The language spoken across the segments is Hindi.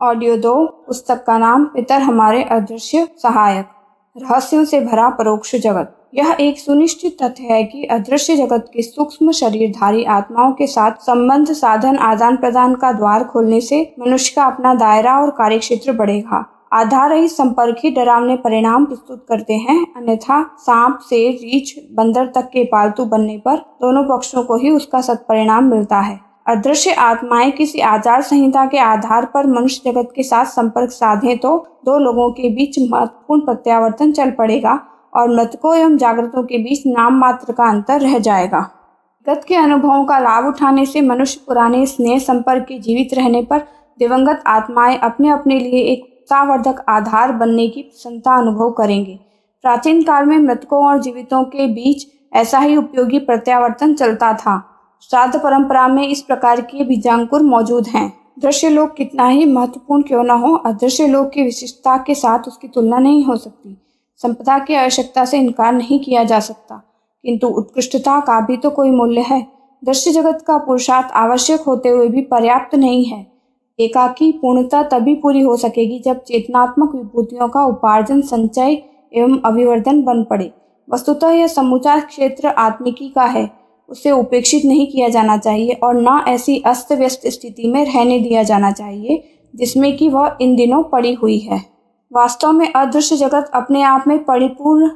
ऑडियो 2 पुस्तक का नाम पितर हमारे अदृश्य सहायक, रहस्यों से भरा परोक्ष जगत। यह एक सुनिश्चित तथ्य है कि अदृश्य जगत के सूक्ष्म शरीरधारी आत्माओं के साथ संबंध साधन आदान प्रदान का द्वार खोलने से मनुष्य का अपना दायरा और कार्यक्षेत्र बढ़ेगा। आधार रहित संपर्क ही डरावने परिणाम प्रस्तुत करते हैं, अन्यथा सांप, शेर, रीछ, बंदर तक के पालतू बनने पर दोनों पक्षों को ही उसका सत्परिणाम मिलता है। अदृश्य आत्माएं किसी आचार संहिता के आधार पर मनुष्य जगत के साथ संपर्क साधें तो दो लोगों के बीच महत्वपूर्ण प्रत्यावर्तन चल पड़ेगा और मृतकों एवं जागृतों के बीच नाम मात्र का अंतर रह जाएगा। गत के अनुभवों का लाभ उठाने से मनुष्य पुराने स्नेह संपर्क के जीवित रहने पर दिवंगत आत्माएं अपने अपने लिए एक उत्साहवर्धक आधार बनने की प्रसन्नता अनुभव करेंगे। प्राचीन काल में मृतकों और जीवितों के बीच ऐसा ही उपयोगी प्रत्यावर्तन चलता था। श्राद्ध परंपरा में इस प्रकार के बीजांकुर मौजूद हैं। दृश्य लोक कितना ही महत्वपूर्ण क्यों न हो, अदृश्य लोक की विशिष्टता के साथ उसकी तुलना नहीं हो सकती। संपदा की आवश्यकता से इनकार नहीं किया जा सकता, किंतु उत्कृष्टता का भी तो कोई मूल्य है। दृश्य जगत का पुरुषार्थ आवश्यक होते हुए भी पर्याप्त नहीं है। एकाकी पूर्णता तभी पूरी हो सकेगी जब चेतनात्मक विभूतियों का उपार्जन, संचय एवं अभिवर्धन बन पड़े। वस्तुतः यह समूचा क्षेत्र आत्मिकी का है, उसे उपेक्षित नहीं किया जाना चाहिए और न ऐसी अस्त व्यस्त स्थिति में रहने दिया जाना चाहिए जिसमें कि वह इन दिनों पड़ी हुई है। वास्तव में अदृश्य जगत अपने आप में परिपूर्ण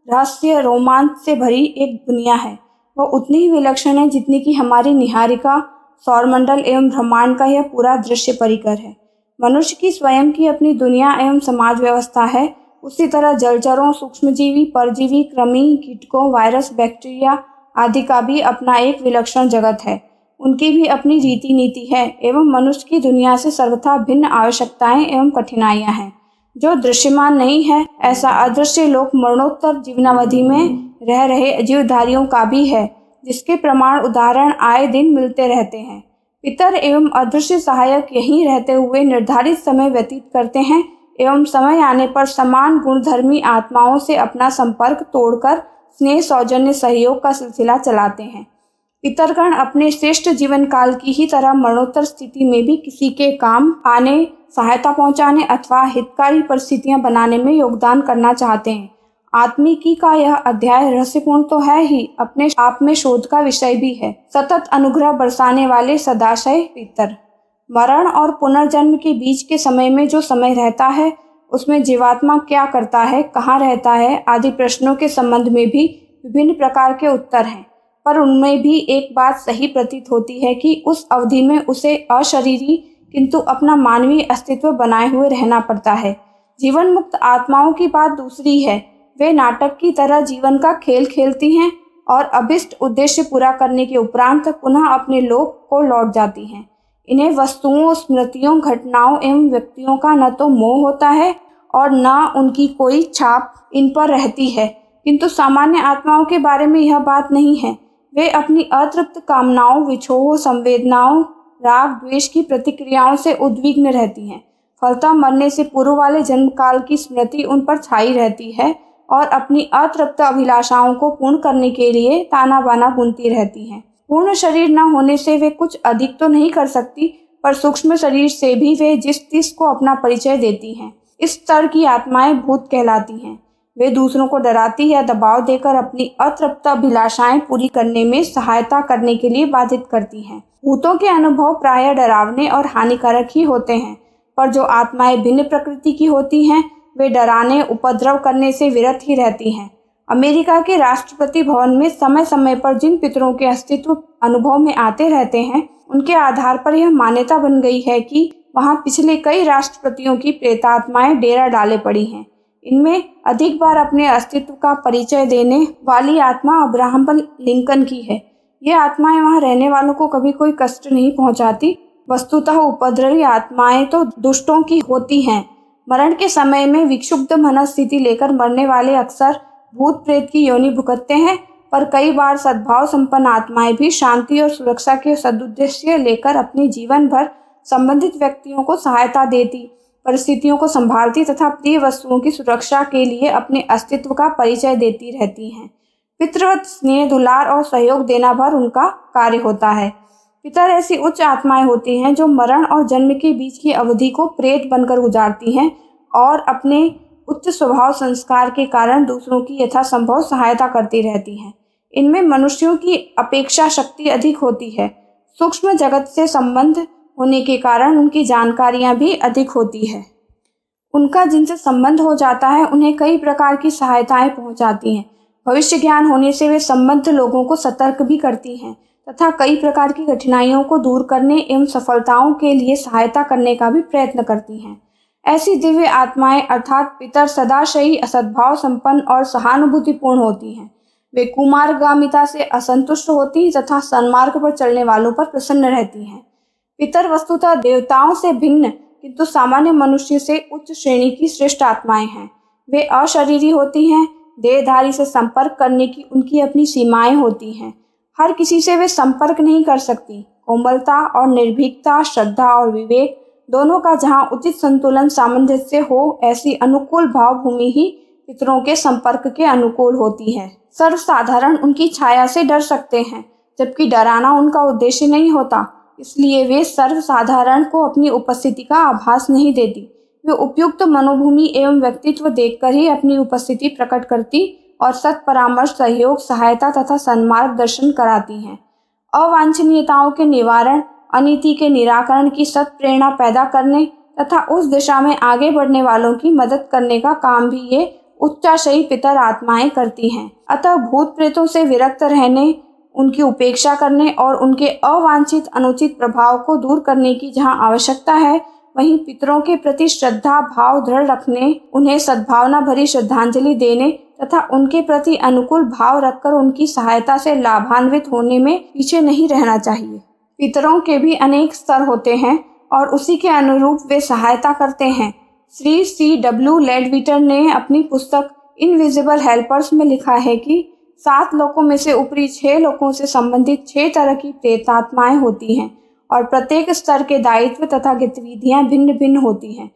रहस्य, रोमांच से भरी एक दुनिया है। वह उतनी ही विलक्षण है जितनी कि हमारी निहारिका, सौरमंडल एवं ब्रह्मांड का यह पूरा दृश्य परिकर है। मनुष्य की स्वयं की अपनी दुनिया एवं समाज व्यवस्था है, उसी तरह जलचरों, सूक्ष्मजीवी, परजीवी, कृमि, कीटकों, वायरस, बैक्टीरिया आदि का भी अपना एक विलक्षण जगत है। उनकी भी अपनी रीति नीति है एवं मनुष्य की दुनिया से सर्वथा भिन्न आवश्यकताएं एवं कठिनाइयां हैं जो दृश्यमान नहीं है। ऐसा अदृश्य लोक मरणोत्तर जीवनावधि में रह रहे जीवधारियों का भी है, जिसके प्रमाण उदाहरण आए दिन मिलते रहते हैं। पितर एवं अदृश्य सहायक यहीं रहते हुए निर्धारित समय व्यतीत करते हैं एवं समय आने पर समान गुणधर्मी आत्माओं से अपना संपर्क तोड़कर स्नेह, सौजन्य, सहयोग का सिलसिला चलाते हैं। पितरगण अपने श्रेष्ठ जीवन काल की ही तरह मरणोत्तर स्थिति में भी किसी के काम आने, सहायता पहुंचाने अथवा हितकारी परिस्थितियां बनाने में योगदान करना चाहते हैं। आत्मिकी का यह अध्याय रहस्यपूर्ण तो है ही, अपने आप में शोध का विषय भी है। सतत अनुग्रह बरसाने वाले सदाशय पितर। मरण और पुनर्जन्म के बीच के समय में जो समय रहता है उसमें जीवात्मा क्या करता है, कहाँ रहता है आदि प्रश्नों के संबंध में भी विभिन्न प्रकार के उत्तर हैं, पर उनमें भी एक बात सही प्रतीत होती है कि उस अवधि में उसे अशरीरी किंतु अपना मानवीय अस्तित्व बनाए हुए रहना पड़ता है। जीवन मुक्त आत्माओं की बात दूसरी है। वे नाटक की तरह जीवन का खेल खेलती हैं और अभिष्ट उद्देश्य पूरा करने के उपरांत पुनः अपने लोक को लौट जाती हैं। इन्हें वस्तुओं, स्मृतियों, घटनाओं एवं व्यक्तियों का न तो मोह होता है और न उनकी कोई छाप इन पर रहती है, किंतु सामान्य आत्माओं के बारे में यह बात नहीं है। वे अपनी अतृप्त कामनाओं, विछोह, संवेदनाओं, राग, द्वेष की प्रतिक्रियाओं से उद्विग्न रहती हैं। फलतः मरने से पूर्व वाले जन्म काल की स्मृति उन पर छाई रहती है और अपनी अतृप्त अभिलाषाओं को पूर्ण करने के लिए ताना बाना बुनती रहती हैं। पूर्ण शरीर न होने से वे कुछ अधिक तो नहीं कर सकती, पर सूक्ष्म शरीर से भी वे जिस तिस को अपना परिचय देती हैं। इस स्तर की आत्माएं भूत कहलाती हैं। वे दूसरों को डराती या दबाव देकर अपनी अतृप्त अभिलाषाएं पूरी करने में सहायता करने के लिए बाधित करती हैं। भूतों के अनुभव प्रायः डरावने और हानिकारक ही होते हैं, पर जो आत्माएं भिन्न प्रकृति की होती हैं वे डराने, उपद्रव करने से विरत ही रहती हैं। अमेरिका के राष्ट्रपति भवन में समय समय पर जिन पितरों के अस्तित्व अनुभव में आते रहते हैं, उनके आधार पर यह मान्यता बन गई है कि वहां पिछले कई राष्ट्रपतियों की प्रेतात्माएं डेरा डाले पड़ी हैं। इनमें अधिक बार अपने अस्तित्व का परिचय देने वाली आत्मा अब्राहम लिंकन की है। ये आत्माएं वहां रहने वालों को कभी कोई कष्ट नहीं पहुंचाती। वस्तुतः उपद्रवी आत्माएं तो दुष्टों की होती हैं। मरण के समय में विक्षुब्ध मनस्थिति लेकर मरने वाले अक्सर भूत प्रेत की योनि भुगतते हैं, पर कई बार सद्भाव संपन्न आत्माएं भी शांति और सुरक्षा के सदुद्देश्य लेकर अपने जीवन भर संबंधित व्यक्तियों को सहायता देती, परिस्थितियों को संभालती तथा प्रिय वस्तुओं की सुरक्षा के लिए अपने अस्तित्व का परिचय देती रहती हैं। पितृवत स्नेह, दुलार और सहयोग देना भर उनका कार्य होता है। पितर ऐसी उच्च आत्माएं होती हैं जो मरण और जन्म के बीच की अवधि को प्रेत बनकर गुजारती हैं और अपने उच्च स्वभाव संस्कार के कारण दूसरों की यथासंभव सहायता करती रहती हैं। इनमें मनुष्यों की अपेक्षा शक्ति अधिक होती है। सूक्ष्म जगत से संबंध होने के कारण उनकी जानकारियां भी अधिक होती है। उनका जिनसे संबंध हो जाता है उन्हें कई प्रकार की सहायताएं पहुंचाती हैं। भविष्य ज्ञान होने से वे संबद्ध लोगों को सतर्क भी करती हैं तथा कई प्रकार की कठिनाइयों को दूर करने एवं सफलताओं के लिए सहायता करने का भी प्रयत्न करती हैं। ऐसी दिव्य आत्माएं अर्थात पितर सदाशयी असद्भाव संपन्न और सहानुभूतिपूर्ण होती हैं। वे कुमार्गामिता से असंतुष्ट होती तथा सन्मार्ग पर चलने वालों पर प्रसन्न रहती हैं। पितर वस्तुतः देवताओं से भिन्न किंतु सामान्य मनुष्य से उच्च श्रेणी की श्रेष्ठ आत्माएं हैं। वे अशरीरी होती हैं। देहधारी से संपर्क करने की उनकी अपनी सीमाएं होती हैं। हर किसी से वे संपर्क नहीं कर सकती। कोमलता और निर्भीकता, श्रद्धा और विवेक दोनों का जहाँ उचित संतुलन सामंजस्य हो, ऐसी अनुकूल भाव भूमि ही पितरों के संपर्क के अनुकूल होती है। सर्वसाधारण उनकी छाया से डर सकते हैं, जबकि डराना उनका उद्देश्य नहीं होता। इसलिए वे सर्वसाधारण को अपनी उपस्थिति का आभास नहीं देती। वे उपयुक्त मनोभूमि एवं व्यक्तित्व देखकर ही अपनी उपस्थिति प्रकट करती और सत परामर्श, सहयोग, सहायता तथा सन्मार्ग दर्शन कराती हैं। अवांछनीयताओं के निवारण, अनीति के निराकरण की सत प्रेरणा पैदा करने तथा उस दिशा में आगे बढ़ने वालों की मदद करने का काम भी ये उच्चाशयी पितर आत्माएं करती हैं। अतः भूत प्रेतों से विरक्त रहने, उनकी उपेक्षा करने और उनके अवांछित अनुचित प्रभाव को दूर करने की जहाँ आवश्यकता है, वहीं पितरों के प्रति श्रद्धा भाव दृढ़ रखने, उन्हें सद्भावना भरी श्रद्धांजलि देने तथा उनके प्रति अनुकूल भाव रखकर उनकी सहायता से लाभान्वित होने में पीछे नहीं रहना चाहिए। पितरों के भी अनेक स्तर होते हैं और उसी के अनुरूप वे सहायता करते हैं। श्री C.W. लेडविटर ने अपनी पुस्तक इनविजिबल हेल्पर्स में लिखा है कि 7 लोकों में से ऊपरी 6 लोकों से संबंधित 6 तरह की प्रेतात्माएं होती हैं और प्रत्येक स्तर के दायित्व तथा गतिविधियां भिन्न भिन्न होती हैं।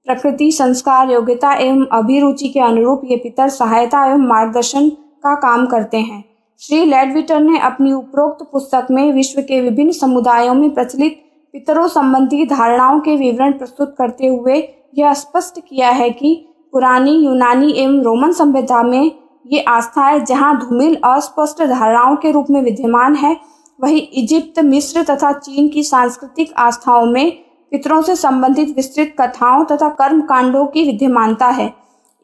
प्रकृति, संस्कार, योग्यता एवं अभिरुचि के अनुरूप ये पितर सहायता एवं मार्गदर्शन का काम करते हैं। श्री लेडविटर ने अपनी उपरोक्त पुस्तक में विश्व के विभिन्न समुदायों में प्रचलित पितरों संबंधी धारणाओं के विवरण प्रस्तुत करते हुए यह स्पष्ट किया है कि पुरानी यूनानी एवं रोमन सभ्यता में ये आस्थाएं जहाँ धूमिल अस्पष्ट धारणाओं के रूप में विद्यमान है, वहीं इजिप्त, मिस्र तथा चीन की सांस्कृतिक आस्थाओं में पितरों से संबंधित विस्तृत कथाओं तथा कर्म कांडों की विद्यमानता है।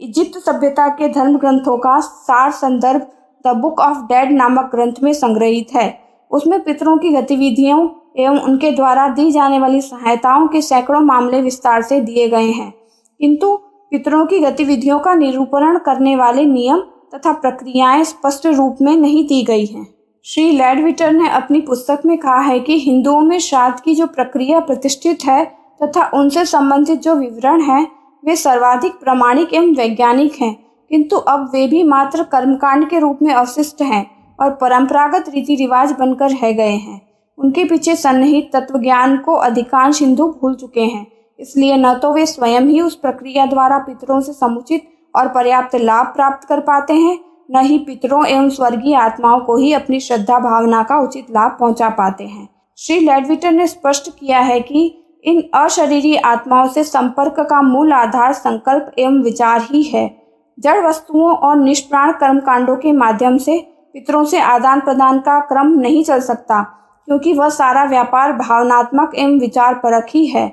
इजिप्त सभ्यता के धर्म ग्रंथों का सार संदर्भ द बुक ऑफ डेड नामक ग्रंथ में संग्रहित है। उसमें पितरों की गतिविधियों एवं उनके द्वारा दी जाने वाली सहायताओं के सैकड़ों मामले विस्तार से दिए गए हैं, किंतु पितरों की गतिविधियों का निरूपण करने वाले नियम तथा प्रक्रियाएं स्पष्ट रूप में नहीं दी गई हैं। श्री लेडविटर ने अपनी पुस्तक में कहा है कि हिंदुओं में श्राद्ध की जो प्रक्रिया प्रतिष्ठित है तथा उनसे संबंधित जो विवरण हैं, वे सर्वाधिक प्रामाणिक एवं वैज्ञानिक हैं, किंतु अब वे भी मात्र कर्मकांड के रूप में अवशिष्ट हैं और परंपरागत रीति रिवाज बनकर रह गए हैं। उनके पीछे सन्निहित तत्वज्ञान को अधिकांश हिंदू भूल चुके हैं। इसलिए न तो वे स्वयं ही उस प्रक्रिया द्वारा पितरों से समुचित और पर्याप्त लाभ प्राप्त कर पाते हैं, न ही पितरों एवं स्वर्गीय आत्माओं को ही अपनी श्रद्धा भावना का उचित लाभ पहुंचा पाते हैं। श्री लेडविटर ने स्पष्ट किया है कि इन अशरीरी आत्माओं से संपर्क का मूल आधार संकल्प एवं विचार ही है। जड़ वस्तुओं और निष्प्राण कर्मकांडों के माध्यम से पितरों से आदान प्रदान का क्रम नहीं चल सकता, क्योंकि वह सारा व्यापार भावनात्मक एवं विचार परक ही है।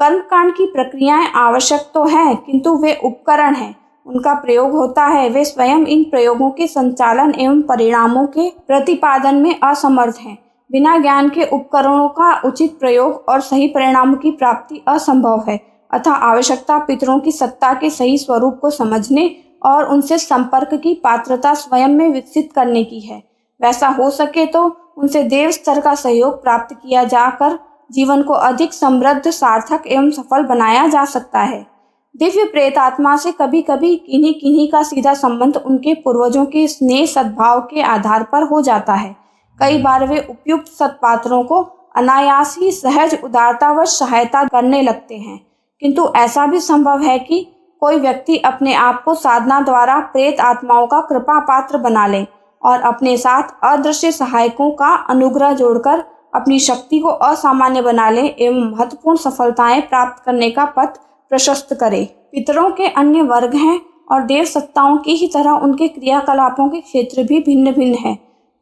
कर्मकांड की प्रक्रियाएं आवश्यक तो हैं, किंतु वे उपकरण हैं, उनका प्रयोग होता है। वे स्वयं इन प्रयोगों के संचालन एवं परिणामों के प्रतिपादन में असमर्थ हैं। बिना ज्ञान के उपकरणों का उचित प्रयोग और सही परिणामों की प्राप्ति असंभव है। अतः आवश्यकता पितरों की सत्ता के सही स्वरूप को समझने और उनसे संपर्क की पात्रता स्वयं में विकसित करने की है। वैसा हो सके तो उनसे देव स्तर का सहयोग प्राप्त किया जाकर जीवन को अधिक समृद्ध, सार्थक एवं सफल बनाया जा सकता है। दिव्य प्रेत आत्मा से कभी कभी किन्हीं किन्हीं का सीधा संबंध उनके पूर्वजों के स्नेह सद्भाव के आधार पर हो जाता है। कई बार वे उपयुक्त सत्पात्रों को अनायास ही सहज उदारतावश सहायता करने लगते हैं, किंतु ऐसा भी संभव है कि कोई व्यक्ति अपने आप को साधना द्वारा प्रेत आत्माओं का कृपा पात्र बना ले और अपने साथ अदृश्य सहायकों का अनुग्रह जोड़कर अपनी शक्ति को असामान्य बना ले एवं महत्वपूर्ण सफलताएं प्राप्त करने का पथ प्रशस्त करे। पितरों के अन्य वर्ग हैं और देव सत्ताओं की ही तरह उनके क्रियाकलापों के क्षेत्र भी भिन्न भिन्न है।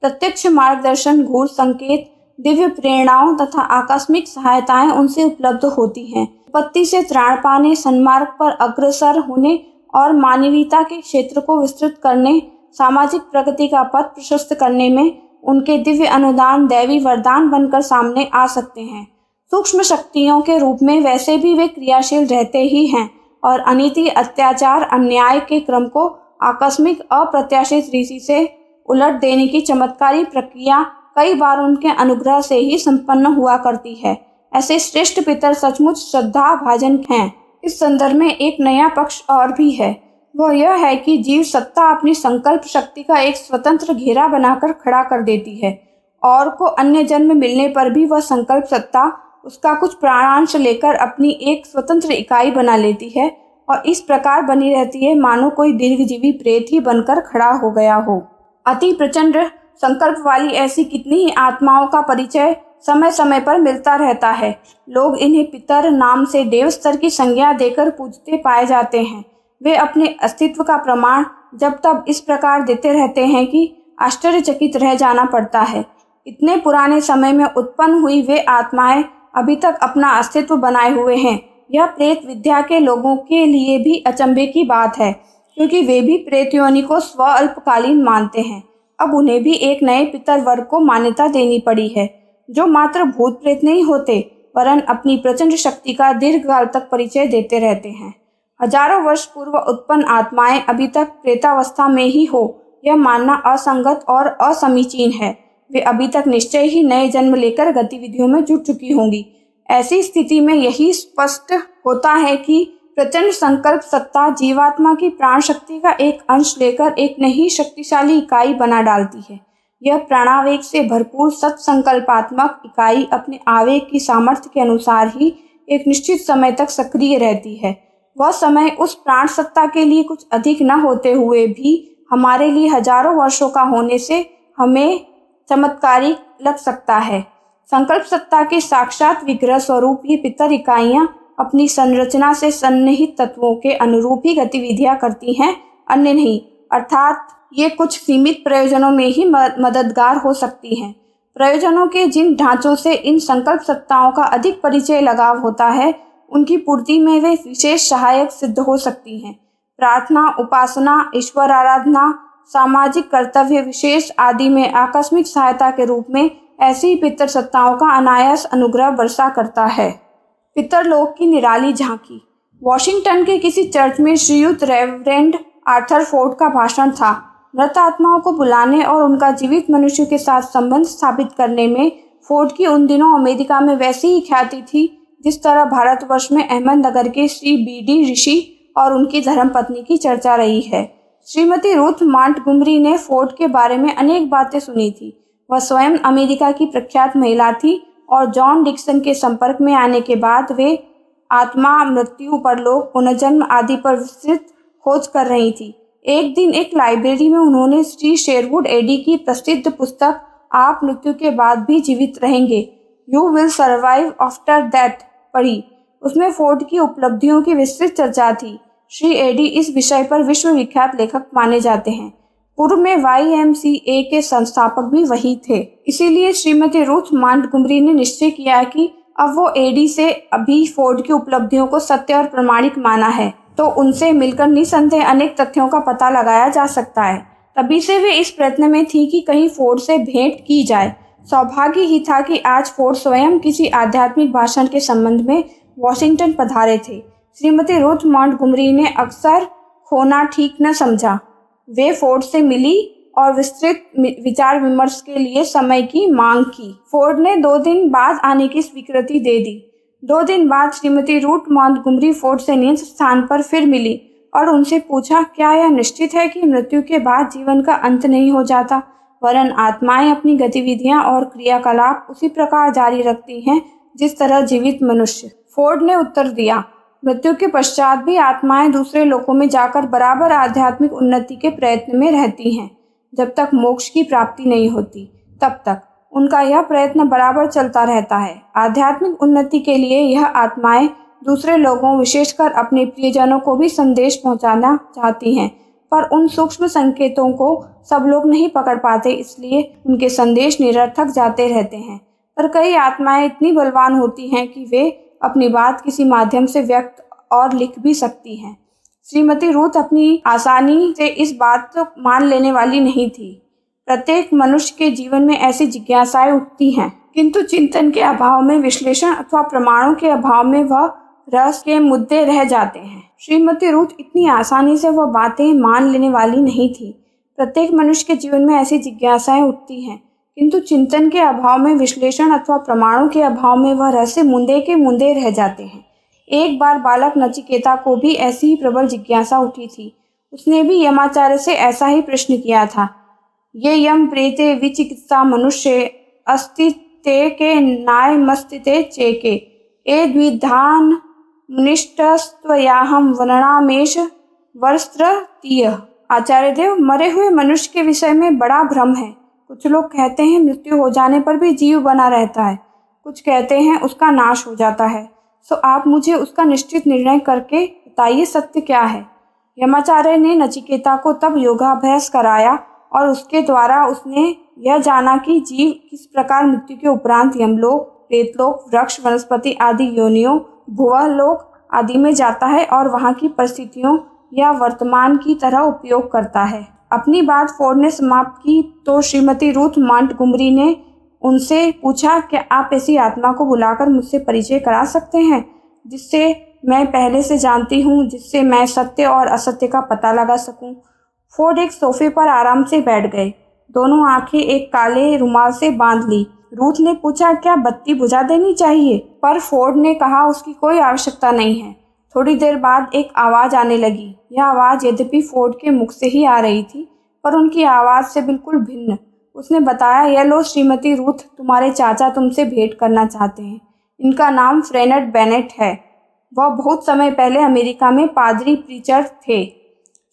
प्रत्यक्ष मार्गदर्शन, गूढ़ संकेत, दिव्य प्रेरणाओं तथा आकस्मिक सहायताएं उनसे उपलब्ध होती हैं। विपत्ति से त्राण पाने, सन्मार्ग पर अग्रसर होने और मानवीयता के क्षेत्र को विस्तृत करने, सामाजिक प्रगति का पथ प्रशस्त करने में उनके दिव्य अनुदान दैवी वरदान बनकर सामने आ सकते हैं। सूक्ष्म शक्तियों के रूप में वैसे भी वे क्रियाशील रहते ही हैं और अनीति, अत्याचार, अन्याय के क्रम को आकस्मिक अप्रत्याशित रीति से उलट देने की चमत्कारी प्रक्रिया कई बार उनके अनुग्रह से ही संपन्न हुआ करती है। ऐसे श्रेष्ठ पितर सचमुच श्रद्धा भाजन हैं। इस संदर्भ में एक नया पक्ष और भी है, वह यह है कि जीव सत्ता अपनी संकल्प शक्ति का एक स्वतंत्र घेरा बनाकर खड़ा कर देती है और को अन्य जन्म मिलने पर भी वह संकल्प सत्ता उसका कुछ प्राणांश लेकर अपनी एक स्वतंत्र इकाई बना लेती है और इस प्रकार बनी रहती है मानो कोई दीर्घजीवी प्रेत ही बनकर खड़ा हो गया हो। अति प्रचंड संकल्प वाली ऐसी कितनी ही आत्माओं का परिचय समय समय पर मिलता रहता है। लोग इन्हें पितर नाम से देव स्तर की संज्ञा देकर पूजते पाए जाते हैं। वे अपने अस्तित्व का प्रमाण जब तब इस प्रकार देते रहते हैं कि आश्चर्यचकित रह जाना पड़ता है। इतने पुराने समय में उत्पन्न हुई वे आत्माएं अभी तक अपना अस्तित्व बनाए हुए हैं। यह प्रेत विद्या के लोगों के लिए भी अचंभे की बात है, क्योंकि वे भी प्रेत योनि को स्व अल्पकालीन मानते हैं। अब उन्हें भी एक नए पितर वर्ग को मान्यता देनी पड़ी है, जो मात्र भूत प्रेत नहीं होते वरन अपनी प्रचंड शक्ति का दीर्घकाल तक परिचय देते रहते हैं। हजारों वर्ष पूर्व उत्पन्न आत्माएं अभी तक प्रेतावस्था में ही हो, यह मानना असंगत और असमीचीन है। वे अभी तक निश्चय ही नए जन्म लेकर गतिविधियों में जुट चुकी होंगी। ऐसी स्थिति में यही स्पष्ट होता है कि प्रचंड संकल्प सत्ता जीवात्मा की प्राण शक्ति का एक अंश लेकर एक नई शक्तिशाली इकाई बना डालती है। यह प्राणावेग से भरपूर सत्संकल्पात्मक इकाई अपने आवेग की सामर्थ्य के अनुसार ही एक निश्चित समय तक सक्रिय रहती है। वह समय उस प्राण सत्ता के लिए कुछ अधिक न होते हुए भी हमारे लिए हजारों वर्षों का होने से हमें चमत्कारिक लग सकता है। संकल्प सत्ता के साक्षात विग्रह स्वरूप ये पितर इकाइयां अपनी संरचना से सन्निहित तत्वों के अनुरूप ही गतिविधियां करती हैं, अन्य नहीं। अर्थात ये कुछ सीमित प्रयोजनों में ही मददगार हो सकती हैं। प्रयोजनों के जिन ढांचों से इन संकल्प सत्ताओं का अधिक परिचय लगाव होता है, उनकी पूर्ति में वे विशेष सहायक सिद्ध हो सकती हैं। प्रार्थना, उपासना, ईश्वर आराधना, सामाजिक कर्तव्य विशेष आदि में आकस्मिक सहायता के रूप में ऐसी पितर सत्ताओं का अनायास अनुग्रह बरसा करता है। पितरलोक की निराली झांकी। वॉशिंगटन के किसी चर्च में श्रीयुत रेवरेंड आर्थर फोर्ड का भाषण था। मृत आत्माओं को बुलाने और उनका जीवित मनुष्य के साथ संबंध स्थापित करने में फोर्ड की उन दिनों अमेरिका में वैसी ही ख्याति थी जिस तरह भारतवर्ष में अहमदनगर के श्री बीडी ऋषि और उनकी धर्मपत्नी की चर्चा रही है। श्रीमती रूथ मॉन्टगोमरी ने फोर्ड के बारे में अनेक बातें सुनी थी। वह स्वयं अमेरिका की प्रख्यात महिला थी और जॉन डिक्सन के संपर्क में आने के बाद वे आत्मा, मृत्यु, परलोक, पुनर्जन्म आदि पर विस्तृत खोज कर रही थी। एक दिन एक लाइब्रेरी में उन्होंने श्री शेरवुड एडी की प्रसिद्ध पुस्तक आप मृत्यु के बाद भी जीवित रहेंगे, you will survive after that पढ़ी। उसमें फोर्ड की उपलब्धियों की विस्तृत चर्चा थी। श्री एडी इस विषय पर विश्वविख्यात लेखक माने जाते हैं। पूर्व में YMCA के संस्थापक भी वही थे। इसीलिए श्रीमती रूथ मॉन्टगोमरी ने निश्चय किया कि अब वो एडी से अभी फोर्ड की उपलब्धियों को सत्य और प्रमाणिक माना है, तो उनसे मिलकर निसंदेह अनेक तथ्यों का पता लगाया जा सकता है। तभी से वे इस प्रयत्न में थी कि कहीं फोर्ड से भेंट की जाए। सौभाग्य ही था कि आज फोर्ड स्वयं किसी आध्यात्मिक भाषण के संबंध में वॉशिंगटन पधारे थे। श्रीमती रूथ मॉन्टगोमरी ने अक्सर खोना ठीक न समझा। वे फोर्ड से मिली और विस्तृत विचार विमर्श के लिए समय की मांग की। फोर्ड ने 2 दिन बाद आने की स्वीकृति दे दी। 2 दिन बाद श्रीमती रूथ मॉन्टगोमरी फोर्ड से निज स्थान पर फिर मिली और उनसे पूछा, क्या यह निश्चित है कि मृत्यु के बाद जीवन का अंत नहीं हो जाता, वरन आत्माएं अपनी गतिविधियां और क्रियाकलाप उसी प्रकार जारी रखती हैं जिस तरह जीवित मनुष्य? फोर्ड ने उत्तर दिया, मृत्यु के पश्चात भी आत्माएं दूसरे लोकों में जाकर बराबर आध्यात्मिक उन्नति के प्रयत्न में रहती हैं। जब तक मोक्ष की प्राप्ति नहीं होती, तब तक उनका यह प्रयत्न बराबर चलता रहता है। आध्यात्मिक उन्नति के लिए यह आत्माएं दूसरे लोगों, विशेषकर अपने प्रियजनों को भी संदेश पहुंचाना चाहती हैं, पर उन सूक्ष्म संकेतों को सब लोग नहीं पकड़ पाते, इसलिए उनके संदेश निरर्थक जाते रहते हैं। पर कई आत्माएं इतनी बलवान होती हैं कि वे अपनी बात किसी माध्यम से व्यक्त और लिख भी सकती हैं। श्रीमती रूथ अपनी आसानी से इस बात को मान लेने वाली नहीं थी। प्रत्येक मनुष्य के जीवन में ऐसी जिज्ञासाएं उठती हैं, किंतु चिंतन के अभाव में, विश्लेषण अथवा प्रमाणों के अभाव में वह रहस्य के मुद्दे रह जाते हैं। श्रीमती रूथ इतनी आसानी से वह बातें मान लेने वाली नहीं थी। प्रत्येक मनुष्य के जीवन में ऐसी जिज्ञासाएं उठती हैं, किंतु चिंतन के अभाव में, विश्लेषण अथवा प्रमाणों के अभाव में वह रहस्य मुंदे के मुंदे रह जाते हैं। एक बार बालक नचिकेता को भी ऐसी ही प्रबल जिज्ञासा उठी थी। उसने भी यमाचार्य से ऐसा ही प्रश्न किया था। ये यम प्रेते विचिकित्सा मनुष्य अस्ति ते के नाय मस्तिते चेके ए द्विधान मुनिष्ठस्त्वयाहम वर्णामेश वर्स्त्रतीय। आचार्य देव, मरे हुए मनुष्य के विषय में बड़ा भ्रम है। कुछ लोग कहते हैं मृत्यु हो जाने पर भी जीव बना रहता है, कुछ कहते हैं उसका नाश हो जाता है। सो आप मुझे उसका निश्चित निर्णय करके बताइए, सत्य क्या है। यमाचार्य ने नचिकेता को तब योगाभ्यास कराया और उसके द्वारा उसने यह जाना कि जीव किस प्रकार मृत्यु के उपरांत यमलोक, प्रेतलोक, वृक्ष, वनस्पति आदि योनियों, भुवलोक आदि में जाता है और वहाँ की परिस्थितियों या वर्तमान की तरह उपयोग करता है। अपनी बात फोर्ड ने समाप्त की तो श्रीमती रूथ मॉन्टगोमरी ने उनसे पूछा, क्या आप ऐसी आत्मा को बुलाकर मुझसे परिचय करा सकते हैं जिससे मैं पहले से जानती हूँ, जिससे मैं सत्य और असत्य का पता लगा सकूं। फोर्ड एक सोफे पर आराम से बैठ गए, दोनों आंखें एक काले रुमाल से बांध ली। रूथ ने पूछा, क्या बत्ती बुझा देनी चाहिए? पर फोर्ड ने कहा, उसकी कोई आवश्यकता नहीं है। थोड़ी देर बाद एक आवाज़ आने लगी। यह आवाज़ यद्यपि फोर्ड के मुख से ही आ रही थी, पर उनकी आवाज़ से बिल्कुल भिन्न। उसने बताया, यह लो श्रीमती रूथ, तुम्हारे चाचा तुमसे भेंट करना चाहते हैं। इनका नाम फ्रेनेट बेनेट है। वह बहुत समय पहले अमेरिका में पादरी प्रीचर थे।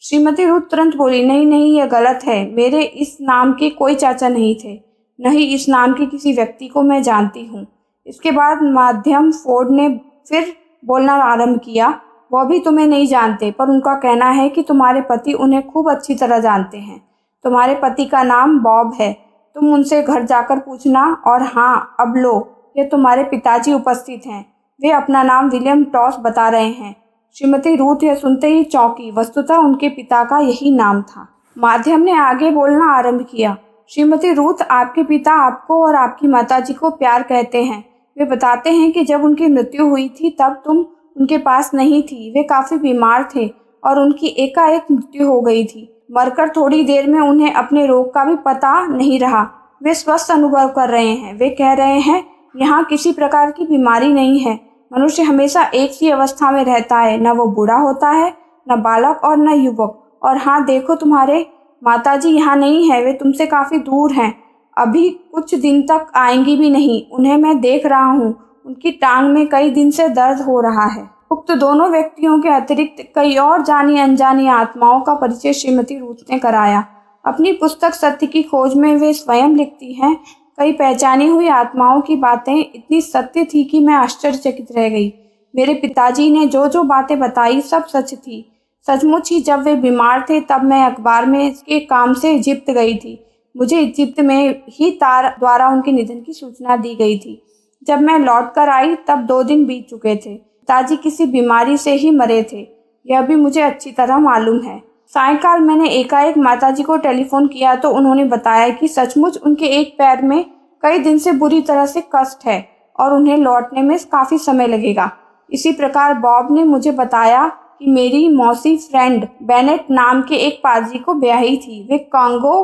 श्रीमती रूथ तुरंत बोली, नहीं नहीं, यह गलत है। मेरे इस नाम के कोई चाचा नहीं थे, न ही इस नाम के किसी व्यक्ति को मैं जानती हूँ। इसके बाद माध्यम फोर्ड ने फिर बोलना आरंभ किया, वह भी तुम्हें नहीं जानते, पर उनका कहना है कि तुम्हारे पति उन्हें खूब अच्छी तरह जानते हैं। तुम्हारे पति का नाम बॉब है। तुम उनसे घर जाकर पूछना। और हाँ, अब लो, ये तुम्हारे पिताजी उपस्थित हैं। वे अपना नाम विलियम टॉस बता रहे हैं। श्रीमती रूथ यह सुनते ही चौंकी। वस्तुतः उनके पिता का यही नाम था। माध्यम ने आगे बोलना आरंभ किया, श्रीमती रूथ, आपके पिता आपको और आपकी माताजी को प्यार कहते हैं। वे बताते हैं कि जब उनकी मृत्यु हुई थी तब तुम उनके पास नहीं थी। वे काफ़ी बीमार थे और उनकी एकाएक मृत्यु हो गई थी। मरकर थोड़ी देर में उन्हें अपने रोग का भी पता नहीं रहा। वे स्वस्थ अनुभव कर रहे हैं। वे कह रहे हैं, यहाँ किसी प्रकार की बीमारी नहीं है। मनुष्य हमेशा एक सी अवस्था में रहता है, न वो बूढ़ा होता है, न बालक और न युवक। और हाँ देखो, तुम्हारे माताजी यहाँ नहीं है, वे तुमसे काफ़ी दूर हैं। अभी कुछ दिन तक आएंगी भी नहीं। उन्हें मैं देख रहा हूँ, उनकी टांग में कई दिन से दर्द हो रहा है। उक्त दोनों व्यक्तियों के अतिरिक्त कई और जानी अनजानी आत्माओं का परिचय श्रीमती रूथ ने कराया। अपनी पुस्तक सत्य की खोज में वे स्वयं लिखती हैं, कई पहचानी हुई आत्माओं की बातें इतनी सत्य थी कि मैं आश्चर्यचकित रह गई। मेरे पिताजी ने जो जो बातें बताई सब सच थी। सचमुच ही जब वे बीमार थे तब मैं अखबार में इसके काम से इजिप्ट गई थी। मुझे इजिप्ट में ही तार द्वारा उनके निधन की सूचना दी गई थी। जब मैं लौट कर आई तब 2 दिन बीत चुके थे। पिताजी किसी बीमारी से ही मरे थे, यह भी मुझे अच्छी तरह मालूम है। सायंकाल मैंने एकाएक माताजी को टेलीफोन किया तो उन्होंने बताया कि सचमुच उनके एक पैर में कई दिन से बुरी तरह से कष्ट है और उन्हें लौटने में काफ़ी समय लगेगा। इसी प्रकार बॉब ने मुझे बताया कि मेरी मौसी फ्रेंड बेनेट नाम के एक पादरी को ब्याही थी। वे कांगो,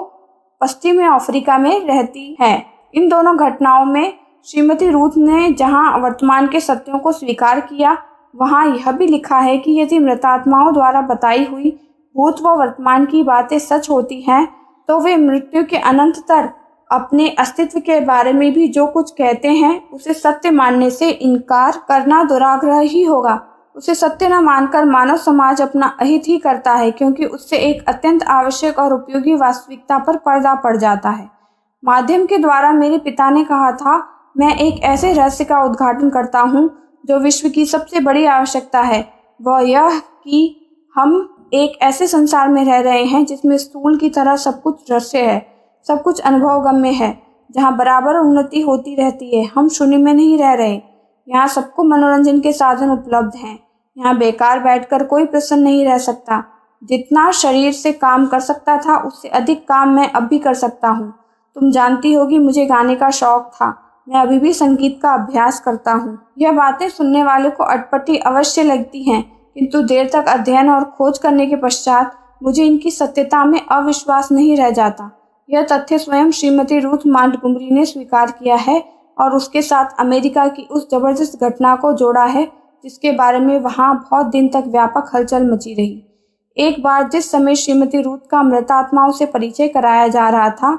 पश्चिमी अफ्रीका में रहती है। इन दोनों घटनाओं में श्रीमती रूथ ने जहां वर्तमान के सत्यों को स्वीकार किया, वहां यह भी लिखा है कि यदि मृतात्माओं द्वारा बताई हुई भूत व वर्तमान की बातें सच होती हैं तो वे मृत्यु के अनंतर अपने अस्तित्व के बारे में भी जो कुछ कहते हैं उसे सत्य मानने से इनकार करना दुराग्रह ही होगा। उसे सत्य न मानकर मानव समाज अपना अहित ही करता है, क्योंकि उससे एक अत्यंत आवश्यक और उपयोगी वास्तविकता पर पर्दा पड़ जाता है। माध्यम के द्वारा मेरे पिता ने कहा था, मैं एक ऐसे रहस्य का उद्घाटन करता हूँ जो विश्व की सबसे बड़ी आवश्यकता है। वह यह कि हम एक ऐसे संसार में रह रहे हैं जिसमें स्थूल की तरह सब कुछ रहस्य है, सब कुछ अनुभवगम्य है, जहाँ बराबर उन्नति होती रहती है। हम शून्य में नहीं रह रहे। यहाँ सबको मनोरंजन के साधन उपलब्ध हैं। यहाँ बेकार बैठकर कोई प्रसन्न नहीं रह सकता। जितना शरीर से काम कर सकता था उससे अधिक काम मैं अब भी कर सकता हूँ। तुम जानती होगी मुझे गाने का शौक था। मैं अभी भी संगीत का अभ्यास करता हूँ। यह बातें सुनने वाले को अटपटी अवश्य लगती हैं, किंतु देर तक अध्ययन और खोज करने के पश्चात मुझे इनकी सत्यता में अविश्वास नहीं रह जाता। यह तथ्य स्वयं श्रीमती रूथ मॉन्टगोमरी ने स्वीकार किया है और उसके साथ अमेरिका की उस जबरदस्त घटना को जोड़ा है जिसके बारे में वहाँ बहुत दिन तक व्यापक हलचल मची रही। एक बार जिस समय श्रीमती रूथ का मृतात्माओं से परिचय कराया जा रहा था,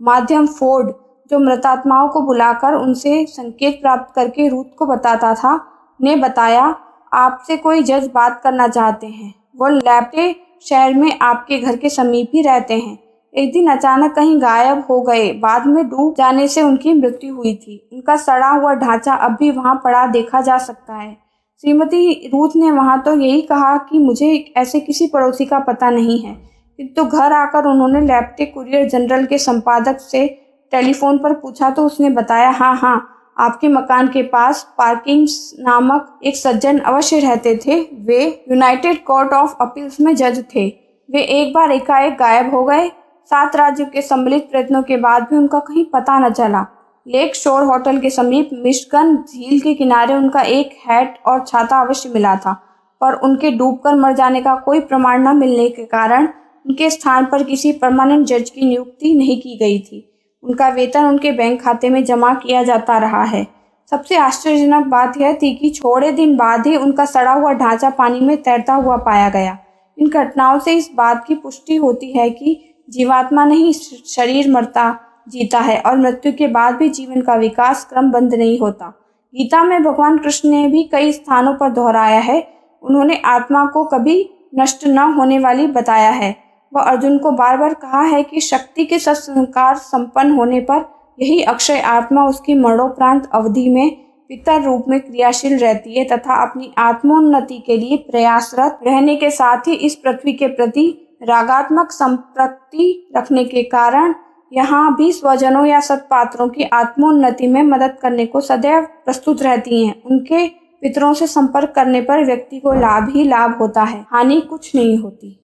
माध्यम फोर्ड, जो मृतात्माओं को बुलाकर उनसे संकेत प्राप्त करके रूथ को बताता था, ने बताया, आपसे कोई जज बात करना चाहते हैं। वो लैप्टे शहर में आपके घर के समीप ही रहते हैं। एक दिन अचानक कहीं गायब हो गए। बाद में डूब जाने से उनकी मृत्यु हुई थी। उनका सड़ा हुआ ढांचा अब भी वहां पड़ा देखा जा सकता है। श्रीमती रूथ ने वहां तो यही कहा कि मुझे ऐसे किसी पड़ोसी का पता नहीं है, किंतु घर आकर उन्होंने लैप्टे कुरियर जनरल के संपादक से टेलीफोन पर पूछा तो उसने बताया, हाँ, आपके मकान के पास पार्किंग्स नामक एक सज्जन अवश्य रहते थे। वे यूनाइटेड कोर्ट ऑफ अपील्स में जज थे। वे एक बार एकाएक गायब हो गए। 7 राज्यों के सम्मिलित प्रयत्नों के बाद भी उनका कहीं पता न चला। लेक शोर होटल के समीप मिशिगन झील के किनारे उनका एक हैट और छाता अवश्य मिला था, पर उनके डूबकर मर जाने का कोई प्रमाण न मिलने के कारण उनके स्थान पर किसी परमानेंट जज की नियुक्ति नहीं की गई थी। उनका वेतन उनके बैंक खाते में जमा किया जाता रहा है। सबसे आश्चर्यजनक बात यह थी कि थोड़े दिन बाद ही उनका सड़ा हुआ ढांचा पानी में तैरता हुआ पाया गया। इन घटनाओं से इस बात की पुष्टि होती है कि जीवात्मा नहीं, शरीर मरता जीता है और मृत्यु के बाद भी जीवन का विकास क्रम बंद नहीं होता। गीता में भगवान कृष्ण ने भी कई स्थानों पर दोहराया है। उन्होंने आत्मा को कभी नष्ट न होने वाली बताया है। वह अर्जुन को बार बार कहा है कि शक्ति के सत्संकार संपन्न होने पर यही अक्षय आत्मा उसकी मरणोपरांत अवधि में पितर रूप में क्रियाशील रहती है तथा अपनी आत्मोन्नति के लिए प्रयासरत रहने के साथ ही इस पृथ्वी के प्रति रागात्मक संपत्ति रखने के कारण यहाँ भी स्वजनों या सत्पात्रों की आत्मोन्नति में मदद करने को सदैव प्रस्तुत रहती हैं। उनके पितरों से संपर्क करने पर व्यक्ति को लाभ ही लाभ होता है, हानि कुछ नहीं होती।